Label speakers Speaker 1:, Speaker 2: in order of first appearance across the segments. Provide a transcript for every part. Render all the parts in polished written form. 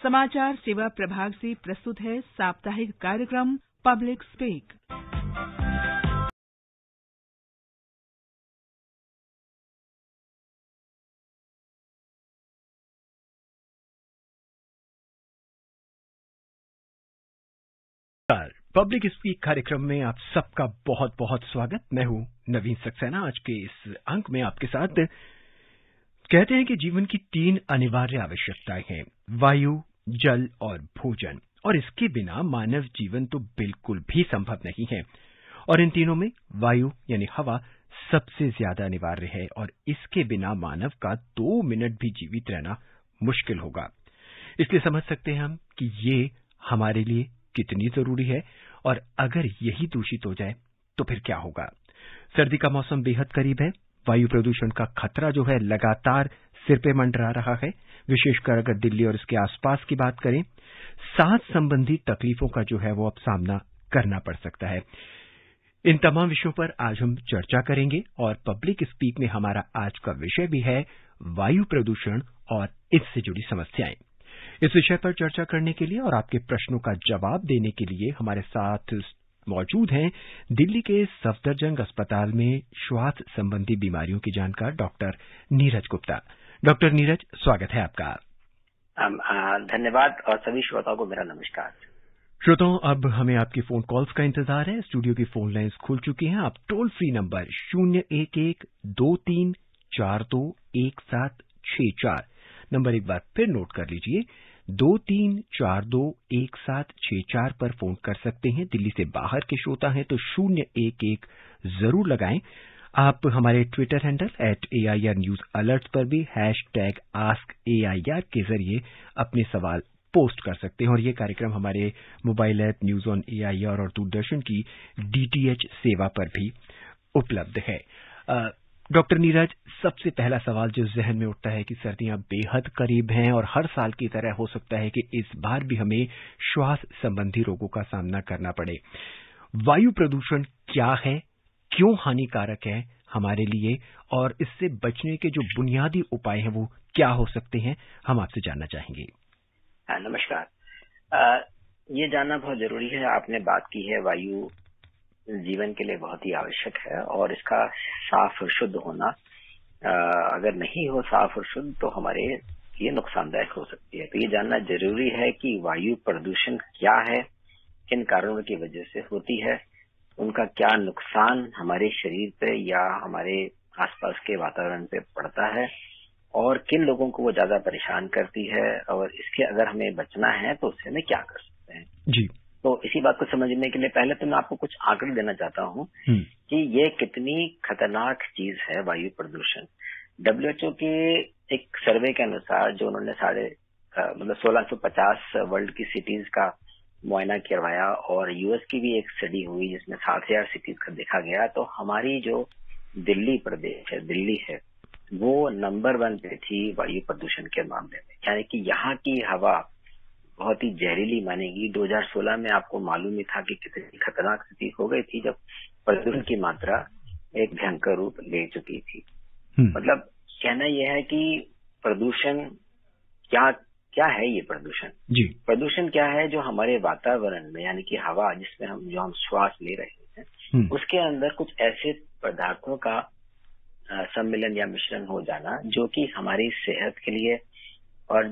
Speaker 1: समाचार सेवा प्रभाग से प्रस्तुत है साप्ताहिक कार्यक्रम पब्लिक स्पीक।
Speaker 2: पब्लिक स्पीक कार्यक्रम में आप सबका बहुत बहुत स्वागत। मैं हूं नवीन सक्सेना। आज के इस अंक में आपके साथ कहते हैं कि जीवन की 3 अनिवार्य आवश्यकताएं हैं, वायु, जल और भोजन, और इसके बिना मानव जीवन तो बिल्कुल भी संभव नहीं है। और इन तीनों में वायु यानी हवा सबसे ज्यादा अनिवार्य है और इसके बिना मानव का 2 मिनट भी जीवित रहना मुश्किल होगा। इसलिए समझ सकते हैं हम कि ये हमारे लिए कितनी जरूरी है, और अगर यही दूषित हो जाए तो फिर क्या होगा। सर्दी का मौसम बेहद करीब है। वायु प्रदूषण का खतरा जो है लगातार सिर पे मंडरा रहा है। विशेषकर अगर दिल्ली और इसके आसपास की बात करें, सांस संबंधी तकलीफों का जो है वो अब सामना करना पड़ सकता है। इन तमाम विषयों पर आज हम चर्चा करेंगे और पब्लिक स्पीक में हमारा आज का विषय भी है वायु प्रदूषण और इससे जुड़ी समस्याएं। इस विषय पर चर्चा करने के लिए और आपके प्रश्नों का जवाब देने के लिए हमारे साथ मौजूद हैं दिल्ली के सफदरजंग अस्पताल में श्वास संबंधी बीमारियों की जानकार डॉक्टर नीरज गुप्ता। डॉक्टर नीरज, स्वागत है आपका।
Speaker 3: धन्यवाद और सभी श्रोताओं को मेरा नमस्कार।
Speaker 2: श्रोताओं, अब हमें आपकी फोन कॉल्स का इंतजार है। स्टूडियो की फोन लाइन्स खुल चुकी हैं। आप टोल फ्री नंबर 011-2342-1764 नंबर एक बार फिर नोट कर लीजिए, 2342-1764 पर फोन कर सकते हैं। दिल्ली से बाहर के श्रोता हैं तो 011 जरूर लगाएं। आप हमारे Twitter handle @AIR news alert पर भी #AskAIR के जरिए अपने सवाल पोस्ट कर सकते हैं। और ये कार्यक्रम हमारे mobile app news on AIR और दूरदर्शन की DTH सेवा पर भी उपलब्ध है। डॉक्टर नीरज, सबसे पहला सवाल जो जहन में उठता है कि सर्दियां बेहद करीब हैं और हर साल की तरह हो सकता है कि इस बार भी हमें श्वास संबंधी रोगों का सामना करना पड़े। वायु प्रदूषण क्या है, क्यों हानिकारक है हमारे लिए, और इससे बचने के जो बुनियादी उपाय हैं वो क्या हो सकते हैं, हम आपसे जानना चाहेंगे।
Speaker 3: नमस्कार। ये जानना बहुत जरूरी है। आपने बात की है, वायु जीवन के लिए बहुत ही आवश्यक है और इसका साफ और शुद्ध होना अगर नहीं हो साफ और शुद्ध तो हमारे लिए नुकसानदायक हो सकती है। तो ये जानना जरूरी है कि वायु प्रदूषण क्या है, किन कारणों की वजह से होती है, उनका क्या नुकसान हमारे शरीर पे या हमारे आसपास के वातावरण पे पड़ता है और किन लोगों को वो ज्यादा परेशान करती है, और इसके अगर हमें बचना है तो उससे हमें क्या कर सकते हैं।
Speaker 2: जी।
Speaker 3: तो इसी बात को समझने के लिए पहले तो मैं आपको कुछ आंकड़े देना चाहता हूं कि ये कितनी खतरनाक चीज है वायु प्रदूषण। WHO के एक सर्वे के अनुसार, जो उन्होंने 1650 वर्ल्ड की सिटीज का मुआयना करवाया और यूएस की भी एक स्टडी हुई जिसमें 7000 सिटीज का देखा गया, तो हमारी जो दिल्ली प्रदेश है, दिल्ली है, वो नंबर 1 पे थी वायु प्रदूषण के मामले में। यानी कि यहाँ की हवा बहुत ही जहरीली मानेगी। 2016 में आपको मालूम ही था कि कितनी खतरनाक स्थिति हो गई थी जब प्रदूषण की मात्रा एक भयंकर रूप ले चुकी थी। मतलब कहना यह है कि प्रदूषण क्या है। ये प्रदूषण क्या है? जो हमारे वातावरण में, यानी कि हवा जिसमें हम श्वास ले रहे हैं, उसके अंदर कुछ ऐसे पदार्थों का सम्मिलन या मिश्रण हो जाना जो कि हमारी सेहत के लिए, और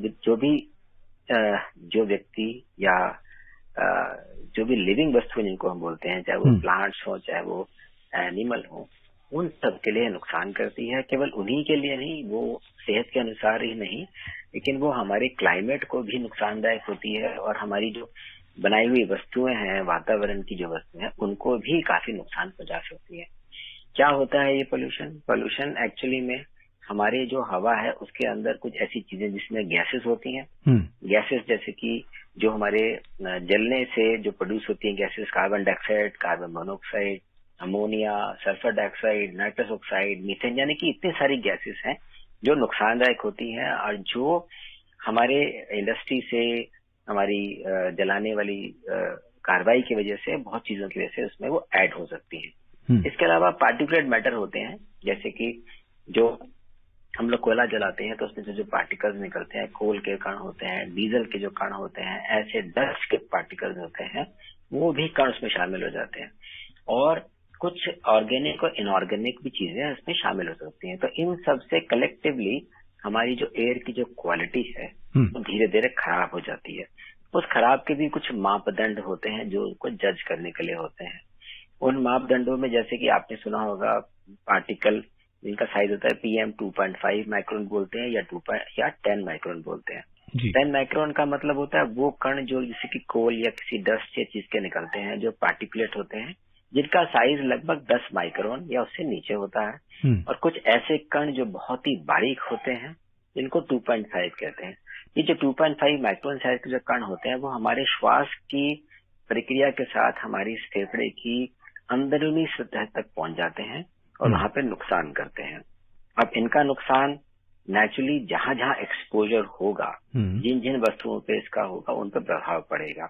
Speaker 3: जो व्यक्ति या जो भी लिविंग वस्तु जिनको हम बोलते हैं, चाहे वो प्लांट्स हो चाहे वो एनिमल हो, उन सब के लिए नुकसान करती है। केवल उन्हीं के लिए नहीं, वो सेहत के अनुसार ही नहीं, लेकिन वो हमारे क्लाइमेट को भी नुकसानदायक होती है और हमारी जो बनाई हुई वस्तुएं हैं, वातावरण की जो वस्तुएं हैं, उनको भी काफी नुकसान पहुंचा सकती है। क्या होता है ये पोल्यूशन एक्चुअली में हमारे जो हवा है उसके अंदर कुछ ऐसी चीजें जिसमें गैसेस होती हैं, गैसेस जैसे कि जो हमारे जलने से जो प्रोड्यूस होती हैं gases, carbon dioxide, carbon monoxide, ammonia, sulphur dioxide, nitrous oxide, methane, यानी कि इतनी सारी गैसेस हैं जो नुकसानदायक होती हैं और जो हमारे इंडस्ट्री से, हमारी जलाने वाली कार्रवाई की वजह से, बहुत चीजों की वजह से उसमें वो ऐड हो सकती हैं। इसके अलावा पार्टिकुलेट मैटर होते हैं, जैसे कि जो हम लोग कोयला जलाते हैं तो उसमें से जो पार्टिकल्स निकलते हैं, कोल के कण होते हैं, डीजल के जो कण होते हैं, ऐसे डस्ट के पार्टिकल्स होते हैं, वो भी कण उसमें शामिल हो जाते हैं। और कुछ ऑर्गेनिक और इनऑर्गेनिक भी चीजें इसमें शामिल हो सकती हैं। तो इन सब से कलेक्टिवली हमारी जो एयर की जो क्वालिटी है वो धीरे धीरे खराब हो जाती है। उस खराब के भी कुछ मापदंड होते हैं जो उनको जज करने के लिए होते हैं। उन मापदंडों में जैसे कि आपने सुना होगा पार्टिकल जिनका साइज होता है PM 2.5 माइक्रोन बोलते हैं या 10 माइक्रोन बोलते हैं। 10 माइक्रोन का मतलब होता है वो कण जो जैसे कि कोल या किसी डस्ट या चीज के निकलते हैं, जो पार्टिकुलेट होते हैं, जिनका साइज लगभग 10 माइक्रोन या उससे नीचे होता है। और कुछ ऐसे कण जो बहुत ही बारीक होते हैं जिनको 2.5 कहते हैं। ये जो 2.5 माइक्रोन साइज के जो कण होते हैं वो हमारे श्वास की प्रक्रिया के साथ हमारी फेफड़े की अंदरूनी सतह तक पहुंच जाते हैं और वहां पे नुकसान करते हैं। अब इनका नुकसान नेचुरली जहां जहां एक्सपोजर होगा, जिन जिन वस्तुओं पे इसका होगा उन पर प्रभाव पड़ेगा।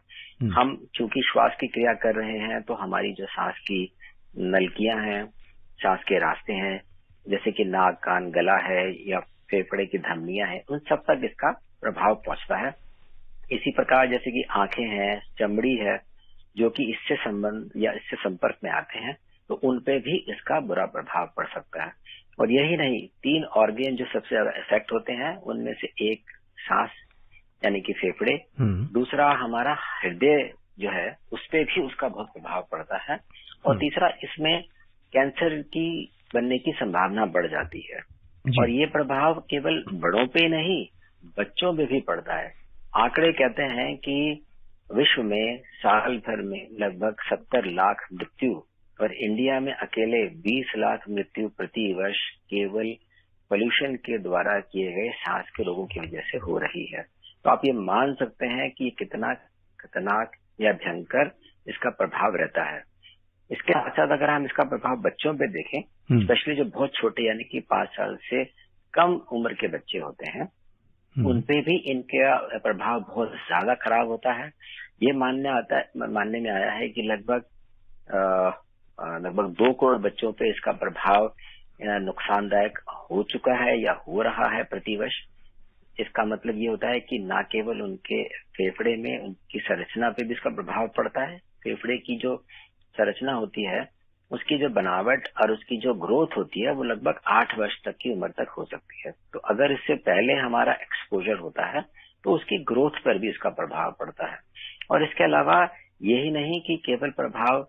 Speaker 3: हम चूंकि श्वास की क्रिया कर रहे हैं तो हमारी जो सांस की नलकियां हैं, सांस के रास्ते हैं, जैसे कि नाक, कान, गला है या फेफड़े की धमनियां हैं, उन सब तक इसका प्रभाव पहुंचता है। इसी प्रकार जैसे कि आंखें हैं, चमड़ी है, जो कि इससे संबंध या इससे संपर्क में आते हैं, तो उन पे भी इसका बुरा प्रभाव पड़ सकता है। और यही नहीं, 3 ऑर्गन जो सबसे ज्यादा इफेक्ट होते हैं उनमें से एक सांस यानी कि फेफड़े, दूसरा हमारा हृदय जो है उस पे भी उसका बहुत प्रभाव पड़ता है, और तीसरा इसमें कैंसर की बनने की संभावना बढ़ जाती है। और ये प्रभाव केवल बड़ों पे नहीं, बच्चों में भी पड़ता है। आंकड़े कहते हैं कि विश्व में साल भर में लगभग 70 लाख मृत्यु और इंडिया में अकेले 20 लाख मृत्यु प्रति वर्ष केवल पोल्यूशन के द्वारा किए गए सांस के रोगों की वजह से हो रही है। तो आप ये मान सकते हैं कि कितना खतरनाक या भयंकर इसका प्रभाव रहता है। इसके साथ साथ अगर हम इसका प्रभाव बच्चों पे देखें, स्पेशली जो बहुत छोटे यानी कि 5 साल से कम उम्र के बच्चे होते हैं, उन पे भी इनका प्रभाव बहुत ज्यादा खराब होता है। ये मानने में आया है कि लगभग 2 करोड़ बच्चों पे इसका प्रभाव नुकसानदायक हो चुका है या हो रहा है प्रतिवर्ष। इसका मतलब ये होता है कि न केवल उनके फेफड़े में उनकी संरचना पे भी इसका प्रभाव पड़ता है। फेफड़े की जो संरचना होती है उसकी जो बनावट और उसकी जो ग्रोथ होती है वो लगभग 8 वर्ष तक की उम्र तक हो सकती है। तो अगर इससे पहले हमारा एक्सपोजर होता है तो उसकी ग्रोथ पर भी इसका प्रभाव पड़ता है। और इसके अलावा यही नहीं कि केवल प्रभाव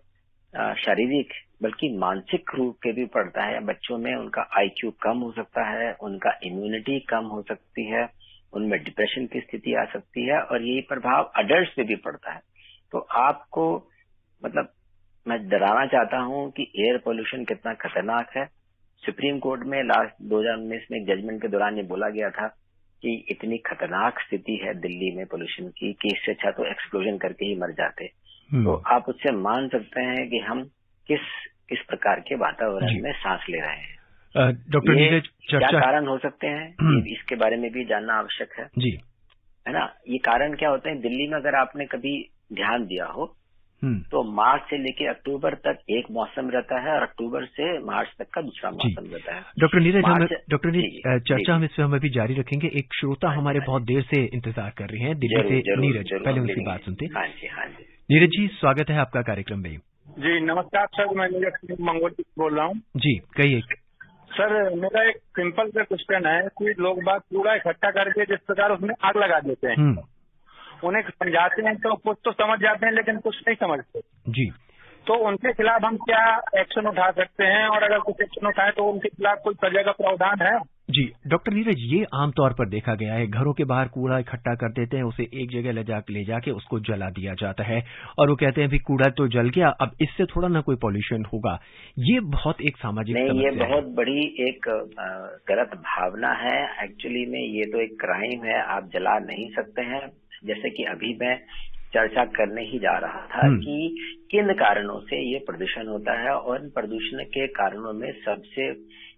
Speaker 3: शारीरिक बल्कि मानसिक रूप के भी पड़ता है। बच्चों में उनका IQ कम हो सकता है, उनका इम्यूनिटी कम हो सकती है, उनमें डिप्रेशन की स्थिति आ सकती है, और यही प्रभाव अडल्ट पे भी पड़ता है। तो आपको मतलब मैं डराना चाहता हूं कि एयर पोल्यूशन कितना खतरनाक है। सुप्रीम कोर्ट में लास्ट 2019 में एक जजमेंट के दौरान ये बोला गया था कि इतनी खतरनाक स्थिति है दिल्ली में पोल्यूशन की कि इससे अच्छा तो एक्सप्लोजन करके ही मर जाते। तो आप उससे मान सकते हैं कि हम किस प्रकार के वातावरण में सांस ले रहे हैं।
Speaker 2: डॉक्टर नीरज,
Speaker 3: क्या कारण हो सकते हैं इसके बारे में भी जानना आवश्यक है
Speaker 2: जी,
Speaker 3: है ना। ये कारण क्या होते हैं दिल्ली में, अगर आपने कभी ध्यान दिया हो तो मार्च से लेकर अक्टूबर तक एक मौसम रहता है और अक्टूबर से मार्च तक का दूसरा मौसम रहता है।
Speaker 2: डॉक्टर नीरज, चर्चा हम इसमें हम अभी जारी रखेंगे। एक श्रोता हमारे बहुत देर से इंतजार कर रहे हैं दिल्ली से, नीरज, पहले उनकी बात सुनते हैं।
Speaker 3: हाँ जी।
Speaker 2: नीरज जी, स्वागत है आपका कार्यक्रम में।
Speaker 4: जी नमस्कार सर, मैं नीरज मंगोल बोल रहा हूँ।
Speaker 2: जी कहिए।
Speaker 4: सर मेरा एक सिंपल सा क्वेश्चन है कि लोग बात कूड़ा इकट्ठा करके जिस प्रकार उसमें आग लगा देते हैं, उन्हें समझाते हैं तो कुछ तो समझ जाते हैं लेकिन कुछ नहीं समझते
Speaker 2: जी।
Speaker 4: तो उनके खिलाफ हम क्या एक्शन उठा सकते हैं, और अगर कुछ एक्शन उठाए तो उनके खिलाफ कोई सजा का प्रावधान है?
Speaker 2: जी डॉक्टर नीरज, ये आमतौर पर देखा गया है, घरों के बाहर कूड़ा इकट्ठा कर देते हैं, उसे एक जगह ले जाके उसको जला दिया जाता है और वो कहते हैं भी कूड़ा तो जल गया, अब इससे थोड़ा ना कोई पॉल्यूशन होगा। ये बहुत एक सामाजिक समस्या
Speaker 3: ये बहुत बड़ी एक गलत भावना है। एक्चुअली में ये तो एक क्राइम है, आप जला नहीं सकते हैं। जैसे कि अभी मैं चर्चा करने ही जा रहा था कि किन कारणों से ये प्रदूषण होता है, और इन प्रदूषण के कारणों में सबसे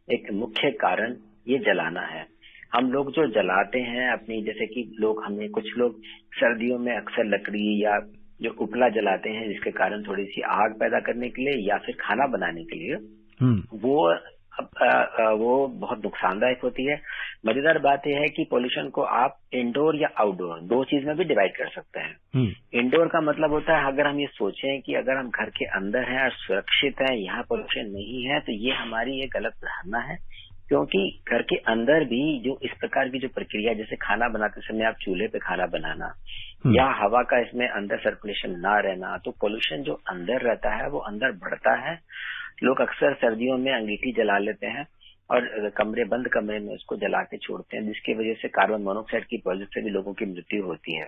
Speaker 3: एक मुख्य कारण ये जलाना है। हम लोग जो जलाते हैं अपनी, जैसे कि कुछ लोग सर्दियों में अक्सर लकड़ी या जो उपला जलाते हैं जिसके कारण थोड़ी सी आग पैदा करने के लिए या फिर खाना बनाने के लिए, वो वो बहुत नुकसानदायक होती है। मजेदार बात यह है कि पोल्यूशन को आप इंडोर या आउटडोर दो चीज में भी डिवाइड कर सकते हैं। इंडोर का मतलब होता है अगर हम ये सोचें कि अगर हम घर के अंदर हैं और सुरक्षित हैं, यहाँ पोल्यूशन नहीं है, तो ये हमारी एक गलत धारणा है। क्योंकि घर के अंदर भी जो इस प्रकार की जो प्रक्रिया, जैसे खाना बनाते समय आप चूल्हे पे खाना बनाना या हवा का इसमें अंदर सर्कुलेशन ना रहना, तो पोल्यूशन जो अंदर रहता है वो अंदर बढ़ता है। लोग अक्सर सर्दियों में अंगीठी जला लेते हैं और बंद कमरे में उसको जला के छोड़ते हैं, जिसकी वजह से कार्बन मोनोऑक्साइड की वजह से भी लोगों की मृत्यु होती है।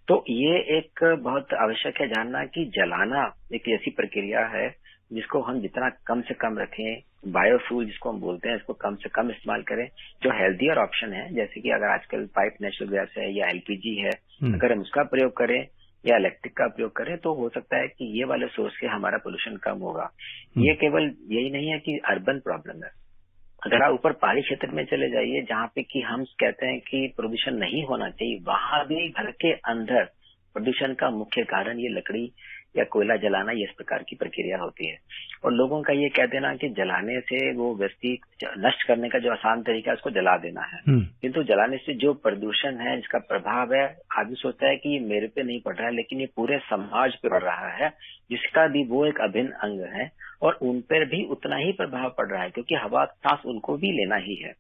Speaker 3: तो ये एक बहुत आवश्यक है जानना कि जलाना एक ऐसी प्रक्रिया है जिसको हम जितना कम से कम रखें, बायोफ्यूल जिसको हम बोलते हैं, इसको कम से कम इस्तेमाल करें। जो हेल्थियर ऑप्शन है, जैसे कि अगर आजकल पाइप नेचुरल गैस है या एलपीजी है, अगर हम उसका प्रयोग करें या इलेक्ट्रिक का प्रयोग करें तो हो सकता है कि ये वाले सोर्स से हमारा पोल्यूशन कम होगा। ये केवल यही नहीं है कि अर्बन प्रॉब्लम है। अगर आप ऊपर पहाड़ी क्षेत्र में चले जाइए जहाँ पे कि हम कहते हैं कि प्रदूषण नहीं होना चाहिए, वहां भी घर के अंदर प्रदूषण का मुख्य कारण ये लकड़ी या कोयला जलाना, ये इस प्रकार की प्रक्रिया होती है। और लोगों का ये कह देना कि जलाने से वो व्यक्ति नष्ट करने का जो आसान तरीका है उसको जला देना है, किंतु जलाने से जो प्रदूषण है, जिसका प्रभाव है, आदमी सोचता है कि ये मेरे पे नहीं पड़ रहा है, लेकिन ये पूरे समाज पे पड़ रहा है, जिसका भी वो एक अभिन्न अंग है और उन पर भी उतना ही प्रभाव पड़ रहा है, क्योंकि हवा सांस उनको भी लेना ही है।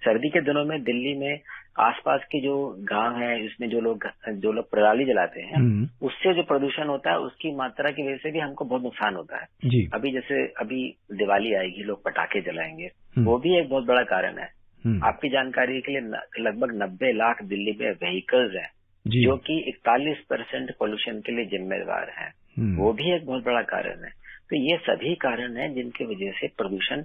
Speaker 3: सर्दी के दिनों में दिल्ली में आसपास के जो गांव है, इसमें जो लोग पराली जलाते हैं, उससे जो प्रदूषण होता है उसकी मात्रा की वजह से भी हमको बहुत नुकसान होता है जी। अभी दिवाली आएगी, लोग पटाखे जलाएंगे, वो भी एक बहुत बड़ा कारण है। आपकी जानकारी के लिए लगभग 90 लाख दिल्ली में व्हीकल्स हैं जो कि 41% पोल्यूशन के लिए जिम्मेदार है, वो भी एक बहुत बड़ा कारण है। तो ये सभी कारण है जिनकी वजह से प्रदूषण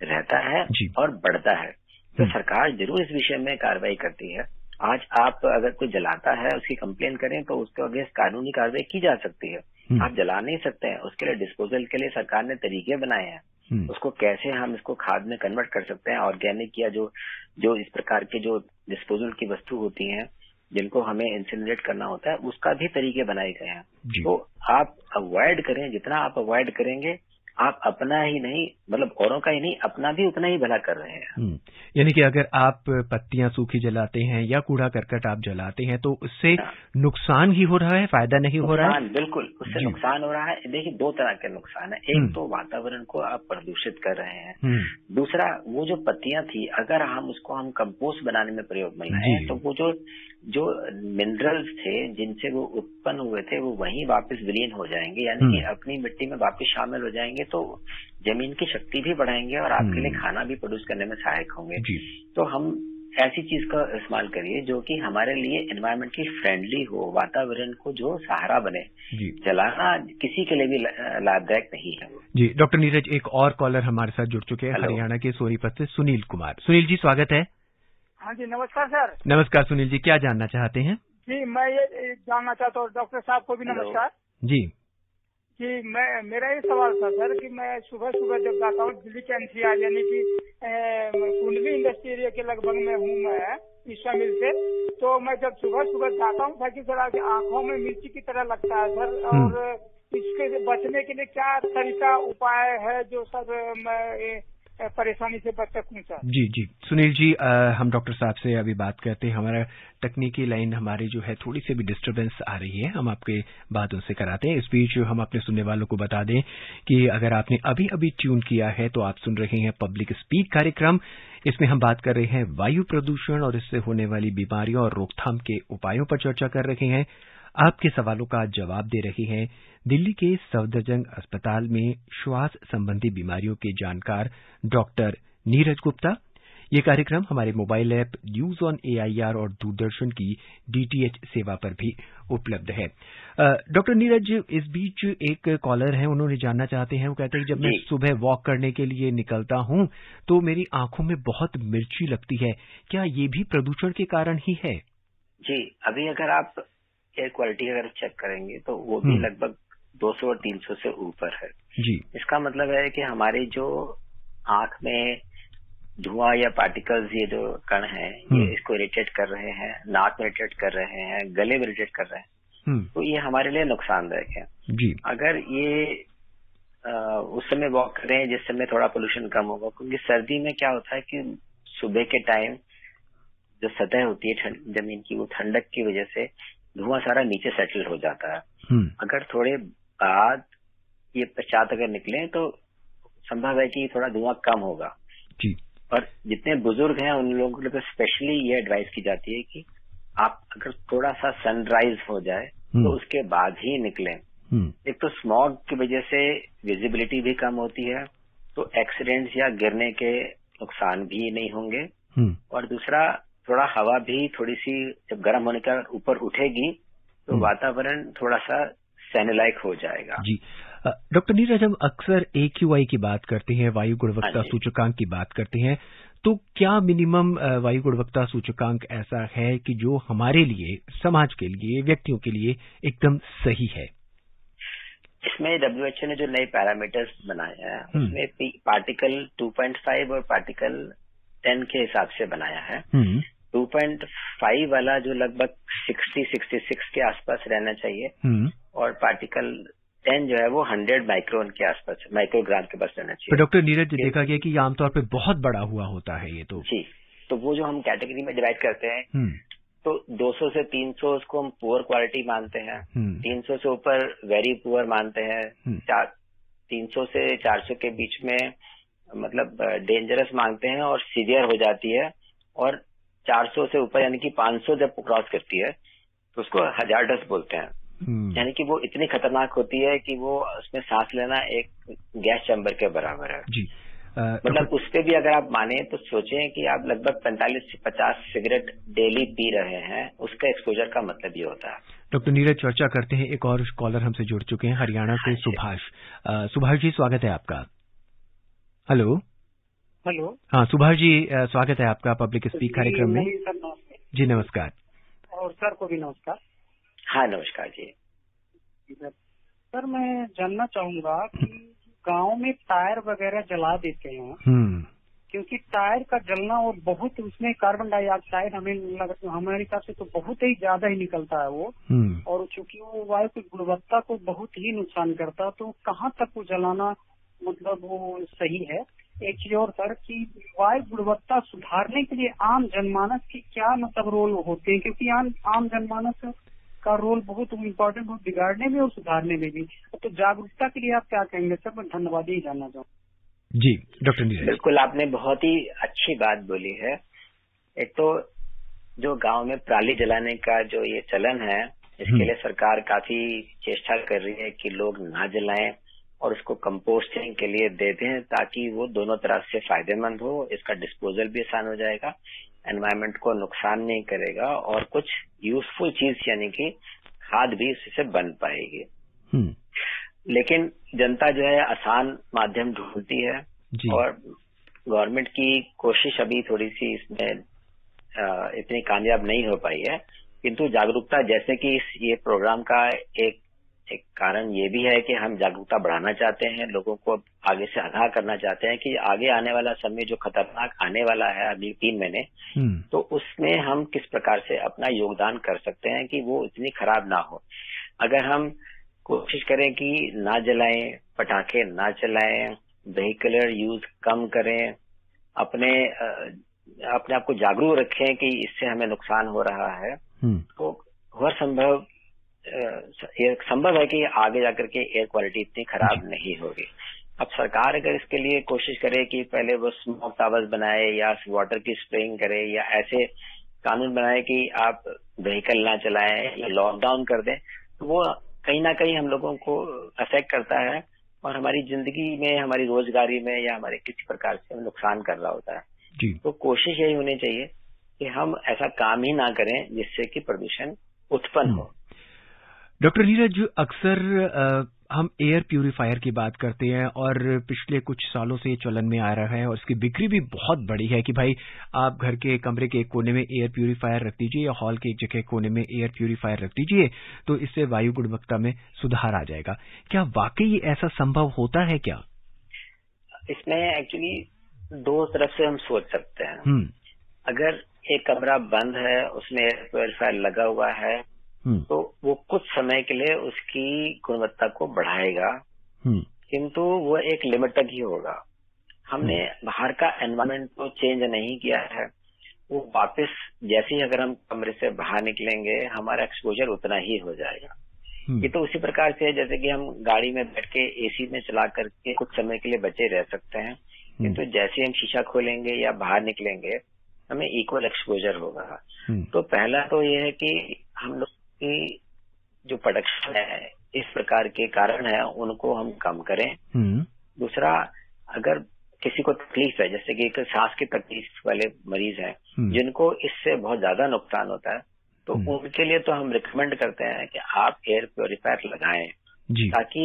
Speaker 3: रहता है और बढ़ता है। तो सरकार जरूर इस विषय में कार्रवाई करती है। आज आप अगर कोई जलाता है, उसकी कंप्लेन करें तो उसके अगेंस्ट कानूनी कार्रवाई की जा सकती है। आप जला नहीं सकते हैं, उसके लिए डिस्पोजल के लिए सरकार ने तरीके बनाए हैं। उसको कैसे हम इसको खाद में कन्वर्ट कर सकते हैं, ऑर्गेनिक या जो इस प्रकार के जो डिस्पोजल की वस्तु होती हैं जिनको हमें इंसिनरेट करना होता है, उसका भी तरीके बनाए गए हैं। तो आप अवॉइड करें, जितना आप अवॉइड करेंगे आप अपना ही नहीं, मतलब औरों का ही नहीं, अपना भी उतना ही भला कर रहे हैं।
Speaker 2: यानी कि अगर आप पत्तियां सूखी जलाते हैं या कूड़ा करकट आप जलाते हैं तो उससे नुकसान ही हो रहा है, फायदा नहीं हो रहा है।
Speaker 3: बिल्कुल, उससे नुकसान हो रहा है। देखिए, दो तरह के नुकसान है। एक तो वातावरण को आप प्रदूषित कर रहे हैं, दूसरा वो जो पत्तियां थी अगर हम उसको हम कंपोस्ट बनाने में प्रयोग में लाए तो वो जो मिनरल्स थे जिनसे वो उत्पन्न हुए थे वो वहीं वापस विलीन हो जाएंगे, यानी कि अपनी मिट्टी में वापस शामिल हो जाएंगे, तो जमीन की शक्ति भी बढ़ाएंगे और आपके लिए खाना भी प्रोड्यूस करने में सहायक होंगे। तो हम ऐसी चीज का इस्तेमाल करिए जो कि हमारे लिए एनवायरमेंटली फ्रेंडली हो, वातावरण को जो सहारा बने। जलाना किसी के लिए भी लाभदायक नहीं है
Speaker 2: जी। डॉक्टर नीरज, एक और कॉलर हमारे साथ जुड़ चुके हैं, हरियाणा के सोनीपत से सुनील कुमार। सुनील जी, स्वागत है।
Speaker 5: हाँ जी, नमस्कार सर।
Speaker 2: नमस्कार सुनील जी, क्या जानना चाहते हैं?
Speaker 5: जी, मैं ये जानना चाहता हूँ, डॉक्टर साहब को भी नमस्कार
Speaker 2: जी।
Speaker 5: जी, मेरा ये सवाल था सर कि मैं सुबह सुबह जब जाता हूँ दिल्ली के एनसीआर यानी कि कुंडली इंडस्ट्री एरिया के लगभग में हूँ मैं ईसा मिल से, तो मैं जब सुबह सुबह जाता हूँ ताकि सर आंखों में मिर्ची की तरह लगता है सर, और इसके बचने के लिए क्या तरीका उपाय है जो सर मैं परेशानी से बच सकूं सर?
Speaker 2: जी सुनील जी, हम डॉक्टर साहब से अभी बात करते हैं। हमारा तकनीकी लाइन हमारी जो है थोड़ी सी भी डिस्टरबेंस आ रही है, हम आपके बात उनसे कराते हैं। इस बीच हम अपने सुनने वालों को बता दें कि अगर आपने अभी ट्यून किया है तो आप सुन रहे हैं पब्लिक स्पीक कार्यक्रम। इसमें हम बात कर रहे हैं वायु प्रदूषण और इससे होने वाली बीमारियों और रोकथाम के उपायों पर चर्चा कर रहे हैं। आपके सवालों का जवाब दे रहे हैं दिल्ली के सफदरजंग अस्पताल में श्वास संबंधी बीमारियों के जानकार डॉक्टर नीरज गुप्ता। ये कार्यक्रम हमारे mobile app news on AIR और दूरदर्शन की DTH सेवा पर भी उपलब्ध है। डॉक्टर नीरज, इस बीच एक कॉलर है, उन्होंने जानना चाहते हैं, वो कहते हैं जब मैं सुबह वॉक करने के लिए निकलता हूं तो मेरी आंखों में बहुत मिर्ची लगती है, क्या ये भी प्रदूषण के कारण ही है?
Speaker 3: जी, अभी अगर आप एयर क्वालिटी अगर चेक करेंगे तो वो भी लगभग 200 और 300 से ऊपर है जी। इसका मतलब है कि हमारी जो आंख में धुआं या पार्टिकल्स, ये जो कण हैं, ये इसको इरिटेट कर रहे हैं, नाक में इरिटेट कर रहे हैं, गले में इरिटेट कर रहे हैं, तो ये हमारे लिए नुकसानदायक है जी। अगर ये उस समय वॉक करें जिस समय थोड़ा पोल्यूशन कम होगा, क्योंकि सर्दी में क्या होता है कि सुबह के टाइम जो सतह होती है जमीन की, वो ठंडक की वजह से धुआं सारा नीचे सेटल हो जाता है। अगर थोड़े बाद ये पश्चात अगर निकले तो संभव है कि थोड़ा धुआं कम होगा
Speaker 2: जी। और
Speaker 3: जितने बुजुर्ग हैं उन लोगों को तो स्पेशली ये एडवाइस की जाती है कि आप अगर थोड़ा सा सनराइज हो जाए तो उसके बाद ही निकलें। एक तो स्मॉग की वजह से विजिबिलिटी भी कम होती है, तो एक्सीडेंट्स या गिरने के नुकसान भी नहीं होंगे, और दूसरा थोड़ा हवा भी थोड़ी सी जब गर्म होने का ऊपर उठेगी तो वातावरण थोड़ा सा सहने लायक हो जाएगा।
Speaker 2: जी डॉक्टर नीरज, हम अक्सर AQI की बात करते हैं, वायु गुणवत्ता सूचकांक की बात करते हैं, तो क्या मिनिमम वायु गुणवत्ता सूचकांक ऐसा है कि जो हमारे लिए, समाज के लिए, व्यक्तियों के लिए एकदम सही है?
Speaker 3: इसमें WHO ने जो नए पैरामीटर्स बनाए हैं उसमें पार्टिकल 2.5 और पार्टिकल 10 के हिसाब से बनाया है। 2.5 वाला जो लगभग 60-66 के आसपास रहना चाहिए, और पार्टिकल 10 जो है वो 100 माइक्रोन के आसपास, माइक्रोग्राम के पास रहना चाहिए।
Speaker 2: तो डॉक्टर नीरज, देखा गया कि ये आमतौर पे बहुत बड़ा हुआ होता है ये तो।
Speaker 3: जी, तो वो जो हम कैटेगरी में डिवाइड करते हैं, तो 200 से 300 उसको हम पुअर क्वालिटी मानते हैं, 300 से ऊपर वेरी पुअर मानते हैं, 300 से 400 के बीच में मतलब डेंजरस मांगते हैं और सीवियर हो जाती है, और 400 से ऊपर यानी कि 500 जब क्रॉस करती है तो उसको हजार्डस बोलते हैं। यानी कि वो इतनी खतरनाक होती है कि वो उसमें सांस लेना एक गैस चैम्बर के बराबर है जी। मतलब उस पे भी अगर आप माने तो सोचें कि आप लगभग 45 से 50 सिगरेट डेली पी रहे हैं, उसका एक्सपोजर का मतलब ये होता है।
Speaker 2: डॉक्टर नीरज, चर्चा करते हैं। एक और कॉलर हमसे जुड़ चुके हैं हरियाणा से, सुभाष। सुभाष जी, स्वागत है आपका। हेलो। हाँ सुभाष जी, स्वागत है आपका पब्लिक स्पीक कार्यक्रम में। जी नमस्कार।
Speaker 6: और सर को भी नमस्कार।
Speaker 3: हाँ नमस्कार जी।
Speaker 6: सर मैं जानना चाहूंगा कि गांव में टायर वगैरह जला देते हैं, क्योंकि टायर का जलना और बहुत उसमें कार्बन डाइऑक्साइड हमारे हिसाब से तो बहुत ही ज्यादा ही निकलता है वो, और चूंकि वो वायु की गुणवत्ता को बहुत ही नुकसान करता है, तो कहाँ तक वो जलाना मतलब वो सही है? एक चीज और सर कि वायु गुणवत्ता सुधारने के लिए आम जनमानस की क्या मतलब रोल होते हैं, क्योंकि आम जनमानस का रोल बहुत इम्पोर्टेंट हो बिगाड़ने में और सुधारने में भी, तो जागरूकता के लिए आप क्या कहेंगे सर? मैं धन्यवाद ही जानना चाहूँ।
Speaker 2: जी डॉक्टर नीरज,
Speaker 3: बिल्कुल आपने बहुत ही अच्छी बात बोली है। एक तो जो गांव में पराली जलाने का जो ये चलन है, इसके लिए सरकार काफी चेष्टा कर रही है कि लोग ना जलाएं और उसको कंपोस्टिंग के लिए दे दें, ताकि वो दोनों तरफ से फायदेमंद हो। इसका डिस्पोजल भी आसान हो जाएगा, एनवायरनमेंट को नुकसान नहीं करेगा, और कुछ यूजफुल चीज यानी कि खाद भी इससे बन पाएगी। लेकिन जनता जो है आसान माध्यम ढूंढती है, और गवर्नमेंट की कोशिश अभी थोड़ी सी इसमें इतनी कामयाब नहीं हो पाई है। किंतु जागरूकता, जैसे कि ये प्रोग्राम का एक कारण ये भी है कि हम जागरूकता बढ़ाना चाहते हैं, लोगों को आगे से आगाह करना चाहते हैं कि आगे आने वाला समय जो खतरनाक आने वाला है अगले 3 महीने, तो उसमें हम किस प्रकार से अपना योगदान कर सकते हैं कि वो इतनी खराब ना हो। अगर हम कोशिश करें कि ना जलाएं, पटाखे ना चलाएं, व्हीकलर यूज कम करें, अपने आप को जागरूक रखें कि इससे हमें नुकसान हो रहा है, तो हर संभव ये संभव है कि आगे जाकर के एयर क्वालिटी इतनी खराब नहीं होगी। अब सरकार अगर इसके लिए कोशिश करे कि पहले वो स्मोक टावर्स बनाए या वाटर की स्प्रेइंग करे, या ऐसे कानून बनाए कि आप व्हीकल ना चलाएं या लॉकडाउन कर दें, तो वो कहीं ना कहीं हम लोगों को अफेक्ट करता है और हमारी जिंदगी में, हमारी रोजगारी में या हमारे किसी प्रकार से नुकसान कर रहा होता है। तो कोशिश यही होनी चाहिए कि हम ऐसा काम ही ना करें जिससे कि प्रदूषण उत्पन्न हो।
Speaker 2: डॉक्टर नीरज, अक्सर हम एयर प्यूरिफायर की बात करते हैं, और पिछले कुछ सालों से ये चलन में आ रहा है, और इसकी बिक्री भी बहुत बड़ी है कि भाई आप घर के कमरे के एक कोने में एयर प्यूरिफायर रख दीजिए या हॉल के एक जगह कोने में एयर प्यूरिफायर रख दीजिए, तो इससे वायु गुणवत्ता में सुधार आ जाएगा। क्या वाकई ऐसा संभव होता है क्या?
Speaker 3: इसमें एक्चुअली 2 तरफ से हम सोच सकते हैं। अगर एक कमरा बंद है, उसमें एयर प्यूरिफायर लगा हुआ है, तो वो कुछ समय के लिए उसकी गुणवत्ता को बढ़ाएगा, किंतु वो एक लिमिट तक ही होगा। हमने बाहर का एनवायरनमेंट तो चेंज नहीं किया है, वो वापस जैसे ही अगर हम कमरे से बाहर निकलेंगे हमारा एक्सपोजर उतना ही हो जाएगा। ये तो उसी प्रकार से है जैसे कि हम गाड़ी में बैठ के एसी में चला करके कुछ समय के लिए बचे रह सकते हैं, किंतु जैसे हम शीशा खोलेंगे या बाहर निकलेंगे हमें इक्वल एक्सपोजर होगा। तो पहला तो ये है कि हम लोग की जो प्रोडक्शन है इस प्रकार के कारण है उनको हम कम करें। दूसरा, अगर किसी को तकलीफ है जैसे कि एक सांस की तकलीफ वाले मरीज हैं जिनको इससे बहुत ज्यादा नुकसान होता है, तो उनके लिए तो हम रिकमेंड करते हैं कि आप एयर प्योरीफायर लगाएं ताकि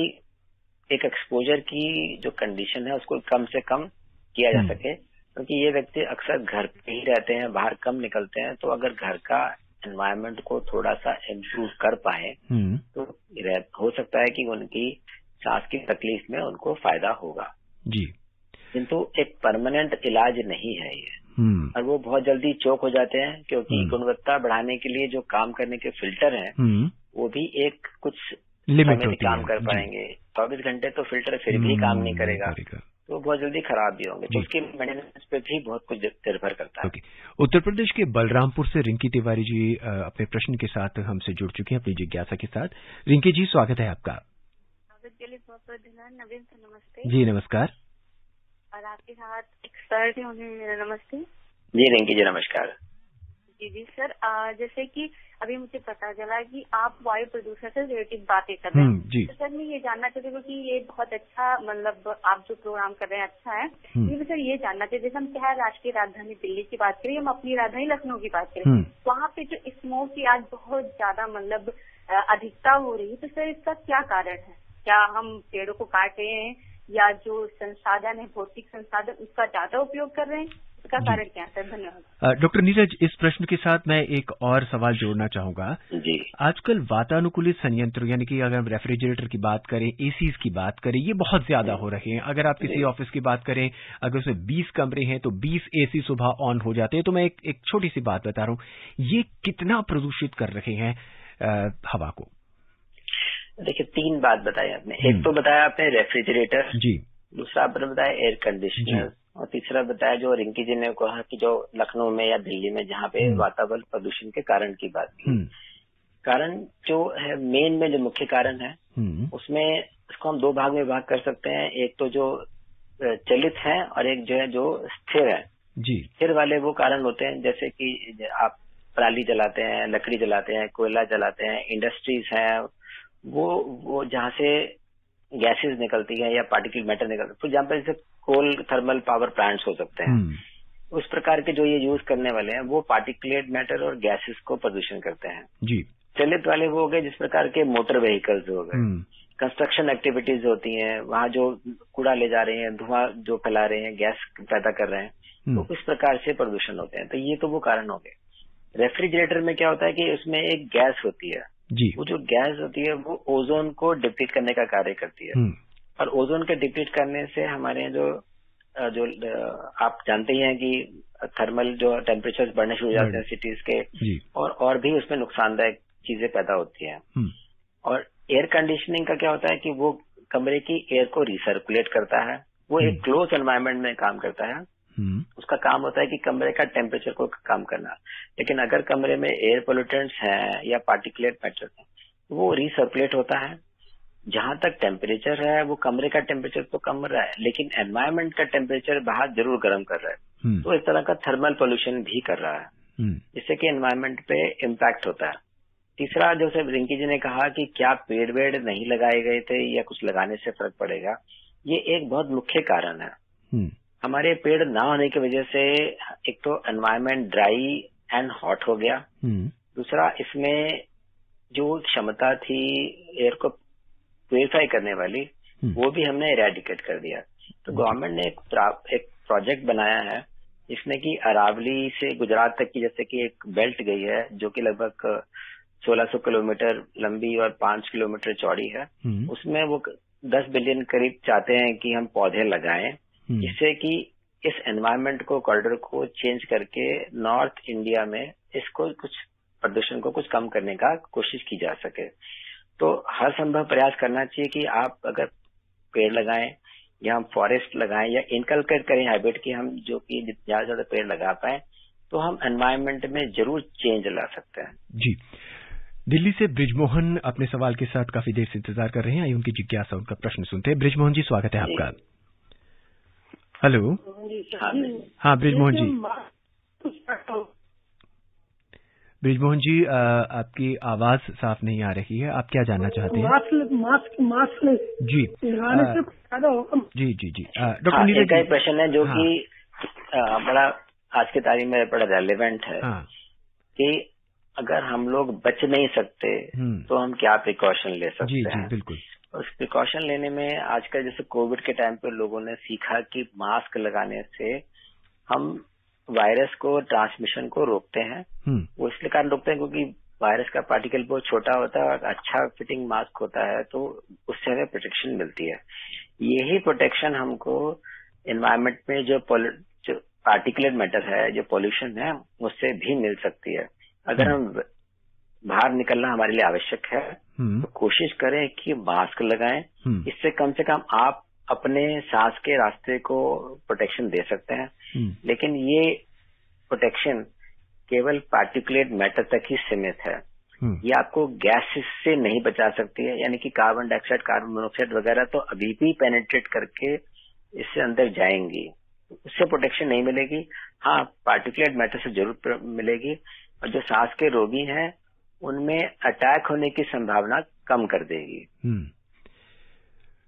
Speaker 3: एक एक्सपोजर की जो कंडीशन है उसको कम से कम किया जा सके, क्योंकि ये व्यक्ति अक्सर घर पे ही रहते हैं, बाहर कम निकलते हैं। तो अगर घर का एनवायरनमेंट को थोड़ा सा इम्प्रूव कर पाए तो हो सकता है कि उनकी सांस की तकलीफ में उनको फायदा होगा जी। किंतु एक परमानेंट इलाज नहीं है ये, और वो बहुत जल्दी चोक हो जाते हैं क्योंकि गुणवत्ता बढ़ाने के लिए जो काम करने के फिल्टर हैं वो भी एक कुछ समय में काम कर पाएंगे। 24 घंटे तो फिल्टर फिर भी काम नहीं करेगा तो बहुत जल्दी खराब भी होंगे, तो उसके मेंटेनेंस पे भी बहुत कुछ निर्भर करता है।
Speaker 2: उत्तर प्रदेश के बलरामपुर से रिंकी तिवारी जी अपने प्रश्न के साथ हमसे जुड़ चुके हैं अपनी जिज्ञासा के साथ। रिंकी जी, स्वागत है आपका।
Speaker 7: के लिए बहुत बहुत धन्यवाद। नवीन सर नमस्ते।
Speaker 2: जी नमस्कार।
Speaker 7: और आपके साथ एक सर थे, उन्हें मेरा नमस्ते।
Speaker 3: जी रिंकी जी नमस्कार।
Speaker 7: जी सर, जैसे कि अभी मुझे पता चला कि आप वायु प्रदूषण से रिलेटेड बातें कर रहे हैं, तो सर मैं ये जानना चाहती हूँ कि ये बहुत अच्छा, मतलब आप जो प्रोग्राम कर रहे हैं अच्छा है। ये सर ये जानना चाहिए, जैसे हम क्या राष्ट्रीय राजधानी दिल्ली की बात करें, हम अपनी राजधानी लखनऊ की बात करें, वहाँ पे जो स्मोक की आज बहुत ज्यादा मतलब अधिकता हो रही है, तो सर इसका क्या कारण है? क्या हम पेड़ों को काट रहे हैं या जो संसाधन है भौतिक संसाधन उसका ज्यादा उपयोग कर रहे हैं? इसका कारण क्या है? धन्यवाद।
Speaker 2: डॉक्टर नीरज, इस प्रश्न के साथ मैं एक और सवाल जोड़ना चाहूंगा
Speaker 3: जी।
Speaker 2: आजकल वातानुकूलित संयंत्र यानी कि अगर रेफ्रिजरेटर की बात करें, एसीज की बात करें, ये बहुत ज्यादा हो रहे हैं। अगर आप किसी ऑफिस की बात करें, अगर उसमें 20 कमरे हैं तो 20 एसी सुबह ऑन हो जाते हैं। तो मैं एक छोटी सी बात बता रहा हूं, ये कितना प्रदूषित कर रहे हैं हवा को?
Speaker 3: देखिए, 3 बात बताई आपने। एक तो बताया आपने रेफ्रिजरेटर जी, दूसरा आपने बताया एयर कंडीशनर, और तीसरा बताया जो रिंकी जी ने कहा कि जो लखनऊ में या दिल्ली में जहाँ पे वातावरण प्रदूषण के कारण की बात की। कारण जो है मेन में जो मुख्य कारण है उसमें इसको हम 2 भाग में भाग कर सकते हैं। एक तो जो चलित है और एक जो है जो स्थिर है जी। स्थिर वाले वो कारण होते हैं जैसे कि आप पराली जलाते हैं, लकड़ी जलाते हैं, कोयला जलाते हैं, इंडस्ट्रीज हैं, वो जहाँ से गैसेस निकलती है या पार्टिकल मैटर निकलता है, तो जहाँ पर जैसे कोल थर्मल पावर प्लांट्स हो सकते हैं, उस प्रकार के जो ये यूज करने वाले हैं वो पार्टिकुलेट मैटर और गैसेस को प्रदूषण करते हैं जी। चलित वाले वो हो गए जिस प्रकार के मोटर व्हीकल्स हो गए, कंस्ट्रक्शन एक्टिविटीज होती हैं, वहाँ जो कूड़ा ले जा रहे हैं, धुआं जो फैला रहे हैं, गैस पैदा कर रहे हैं, तो इस प्रकार से प्रदूषण होते हैं। तो ये तो वो कारण हो गए। रेफ्रिजरेटर में क्या होता है कि उसमें एक गैस होती है जी। वो जो गैस होती है वो ओजोन को डिप्लीट करने का कार्य करती है, और ओजोन के डिप्लीट करने से हमारे जो आप जानते ही हैं कि थर्मल जो टेम्परेचर बढ़ने शुरू हो जाते हैं सिटीज के, और भी उसमें नुकसानदायक चीजें पैदा होती हैं। और एयर कंडीशनिंग का क्या होता है कि वो कमरे की एयर को रिसर्कुलेट करता है, वो एक क्लोज एनवायरनमेंट में काम करता है। उसका काम होता है कि कमरे का टेम्परेचर को कम करना। लेकिन अगर कमरे में एयर पोल्यूटेंट्स हैं या पार्टिकुलेट मैटर है, वो रिसर्कुलेट होता है। जहां तक टेम्परेचर है वो कमरे का टेम्परेचर तो कम रहा है, लेकिन एनवायरनमेंट का टेम्परेचर बाहर जरूर गर्म कर रहा है। तो इस तरह का थर्मल पोल्यूशन भी कर रहा है, जिससे कि एनवायरनमेंट पे इम्पैक्ट होता है। तीसरा, जो रिंकी जी ने कहा कि क्या पेड़ वेड़ नहीं लगाए गए थे या कुछ लगाने से फर्क पड़ेगा, ये एक बहुत मुख्य कारण है। हमारे पेड़ ना होने की वजह से एक तो एनवायरनमेंट ड्राई एंड हॉट हो गया, दूसरा इसमें जो क्षमता थी एयर को प्यूरिफाई करने वाली वो भी हमने इरेडिकेट कर दिया। तो गवर्नमेंट ने एक प्रोजेक्ट बनाया है जिसमें कि अरावली से गुजरात तक की जैसे कि एक बेल्ट गई है जो कि लगभग 1600 किलोमीटर लंबी और 5 किलोमीटर चौड़ी है। उसमें वो 10 बिलियन करीब चाहते हैं कि हम पौधे लगाएं, जिससे कि इस एनवायरनमेंट को कॉरिडोर को चेंज करके नॉर्थ इंडिया में इसको कुछ प्रदूषण को कुछ कम करने का कोशिश की जा सके। तो हर संभव प्रयास करना चाहिए कि आप अगर पेड़ लगाएं या हम फॉरेस्ट लगाएं या इनकलकेट करें हैबिट की हम जो कि ज्यादा से ज्यादा पेड़ लगा पाए, तो हम एनवायरनमेंट में जरूर चेंज ला सकते हैं।
Speaker 2: जी, दिल्ली से ब्रिजमोहन अपने सवाल के साथ काफी देर से इंतजार कर रहे हैं। आइए उनकी जिज्ञासा, उनका प्रश्न सुनते हैं। ब्रिजमोहन जी, स्वागत है आपका। हेलो। हाँ ब्रिजमोहन जी। ब्रिजमोहन जी, आपकी आवाज साफ नहीं आ रही है, आप क्या जानना चाहते हैं?
Speaker 8: मास्क
Speaker 2: जी जी जी जी डॉक्टर नीरज
Speaker 3: का प्रश्न है जो कि बड़ा आज की तारीख में बड़ा रेलेवेंट है कि अगर हम लोग बच नहीं सकते तो हम क्या प्रिकॉशन ले सकते हैं।
Speaker 2: जी बिल्कुल।
Speaker 3: उस प्रिकॉशन लेने में आजकल जैसे कोविड के टाइम पे लोगों ने सीखा कि मास्क लगाने से हम वायरस को ट्रांसमिशन को रोकते हैं। वो इसलिए कारण रोकते हैं क्योंकि वायरस का पार्टिकल बहुत छोटा होता है और अच्छा फिटिंग मास्क होता है, तो उससे हमें प्रोटेक्शन मिलती है। यही प्रोटेक्शन हमको एनवायरमेंट में जो पार्टिकुलेट मैटर है, जो पॉल्यूशन है, उससे भी मिल सकती है। अगर हम बाहर निकलना हमारे लिए आवश्यक है तो कोशिश करें कि मास्क लगाएं। इससे कम से कम आप अपने सांस के रास्ते को प्रोटेक्शन दे सकते हैं, लेकिन ये प्रोटेक्शन केवल पार्टिकुलेट मैटर तक ही सीमित है। ये आपको गैस से नहीं बचा सकती है, यानी कि कार्बन डाइऑक्साइड, कार्बन मोनोऑक्साइड वगैरह तो अभी भी पेनिट्रेट करके इससे अंदर जाएंगी, उससे प्रोटेक्शन नहीं मिलेगी। हाँ, पार्टिकुलेट मैटर से जरूर मिलेगी, और जो सांस के रोगी हैं उनमें अटैक होने की संभावना कम कर देगी।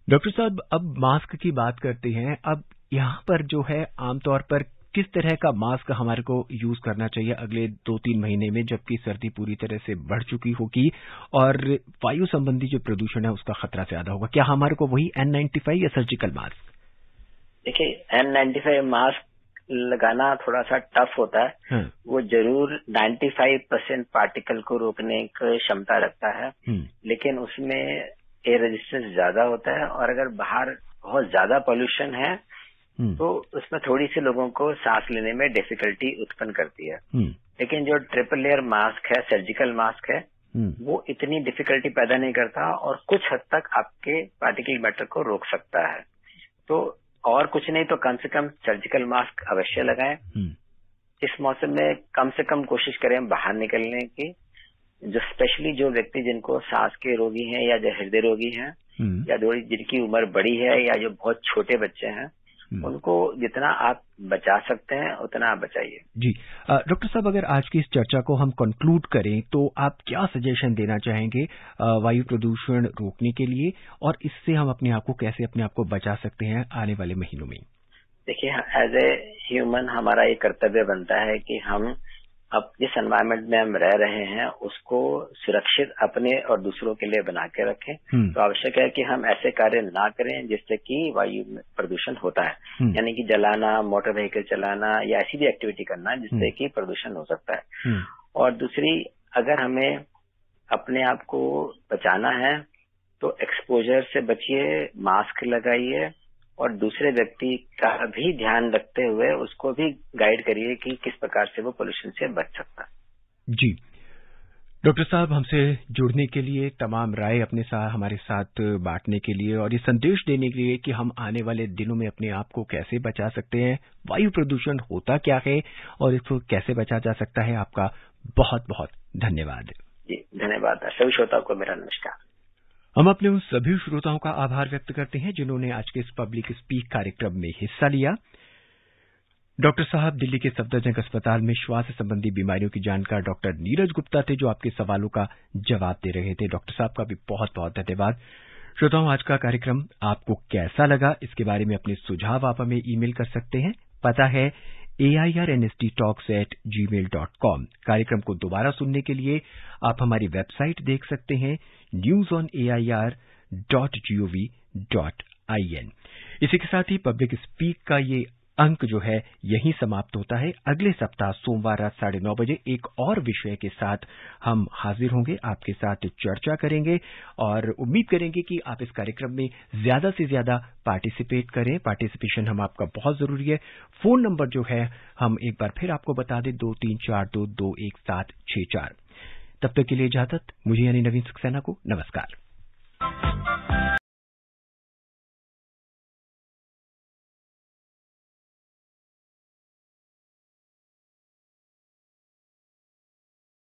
Speaker 2: डॉक्टर साहब, अब मास्क की बात करते हैं। अब यहाँ पर जो है आमतौर पर किस तरह का मास्क हमारे को यूज करना चाहिए अगले 2-3 महीने में, जबकि सर्दी पूरी तरह से बढ़ चुकी होगी और वायु संबंधी जो प्रदूषण है उसका खतरा ज्यादा होगा? क्या हमारे को वही N95 या सर्जिकल मास्क?
Speaker 3: देखिए, N95 मास्क लगाना थोड़ा सा टफ होता है। वो जरूर 95% पार्टिकल को रोकने की क्षमता रखता है, लेकिन उसमें एयर रेजिस्टेंस ज्यादा होता है, और अगर बाहर बहुत ज्यादा पॉल्यूशन है तो उसमें थोड़ी सी लोगों को सांस लेने में डिफिकल्टी उत्पन्न करती है। लेकिन जो ट्रिपल लेयर मास्क है, सर्जिकल मास्क है, वो इतनी डिफिकल्टी पैदा नहीं करता और कुछ हद तक आपके पार्टिकल मैटर को रोक सकता है। तो और कुछ नहीं तो कम से कम सर्जिकल मास्क अवश्य लगाएं। इस मौसम में कम से कम कोशिश करें बाहर निकलने की। जो स्पेशली जो व्यक्ति जिनको सांस के रोगी हैं या जो हृदय रोगी हैं या जिनकी उम्र बड़ी है या जो बहुत छोटे बच्चे हैं, उनको जितना आप बचा सकते हैं उतना आप बचाइए।
Speaker 2: जी डॉक्टर साहब, अगर आज की इस चर्चा को हम कंक्लूड करें तो आप क्या सजेशन देना चाहेंगे वायु प्रदूषण रोकने के लिए, और इससे हम अपने आप को बचा सकते हैं आने वाले महीनों में?
Speaker 3: देखिए, एज ए ह्यूमन हमारा ये कर्तव्य बनता है कि हम अब जिस एनवायरनमेंट में हम रह रहे हैं उसको सुरक्षित अपने और दूसरों के लिए बना के रखें। तो आवश्यक है कि हम ऐसे कार्य ना करें जिससे कि वायु प्रदूषण होता है, यानी कि जलाना, मोटर व्हीकल चलाना या ऐसी भी एक्टिविटी करना जिससे कि प्रदूषण हो सकता है। और दूसरी, अगर हमें अपने आप को बचाना है तो एक्सपोजर से बचिए, मास्क लगाइए, और दूसरे व्यक्ति का भी ध्यान रखते हुए उसको भी गाइड करिए कि किस प्रकार से वो पोल्यूशन से बच सकता है।
Speaker 2: जी डॉक्टर साहब, हमसे जुड़ने के लिए, तमाम राय हमारे साथ बांटने के लिए और ये संदेश देने के लिए कि हम आने वाले दिनों में अपने आप को कैसे बचा सकते हैं, वायु प्रदूषण होता क्या है और इसको कैसे बचा जा सकता है, आपका बहुत बहुत धन्यवाद।
Speaker 3: जी धन्यवाद। सभी श्रोताओं को मेरा नमस्कार।
Speaker 2: हम अपने उन सभी श्रोताओं का आभार व्यक्त करते हैं जिन्होंने आज के इस पब्लिक स्पीक कार्यक्रम में हिस्सा लिया। डॉक्टर साहब दिल्ली के सफदरजंग अस्पताल में श्वास संबंधी बीमारियों की जानकार डॉक्टर नीरज गुप्ता थे जो आपके सवालों का जवाब दे रहे थे। डॉक्टर साहब का भी बहुत बहुत धन्यवाद। श्रोताओं, आज का कार्यक्रम आपको कैसा लगा, इसके बारे में अपने सुझाव आप हमें ईमेल कर सकते हैं। पता है airnsttalks@gmail.com। कार्यक्रम को दोबारा सुनने के लिए आप हमारी वेबसाइट देख सकते हैं newsonair.gov.in। इसी के साथ ही पब्लिक स्पीक का ये अंक जो है यहीं समाप्त होता है। अगले सप्ताह सोमवार रात 9:30 बजे एक और विषय के साथ हम हाजिर होंगे, आपके साथ चर्चा करेंगे और उम्मीद करेंगे कि आप इस कार्यक्रम में ज्यादा से ज्यादा पार्टिसिपेट करें। पार्टिसिपेशन हम आपका बहुत जरूरी है। फोन नंबर जो है हम एक बार फिर आपको बता दें, 2342216764। तब तक के लिए इजाजत, मुझे यानी नवीन सक्सेना को नमस्कार।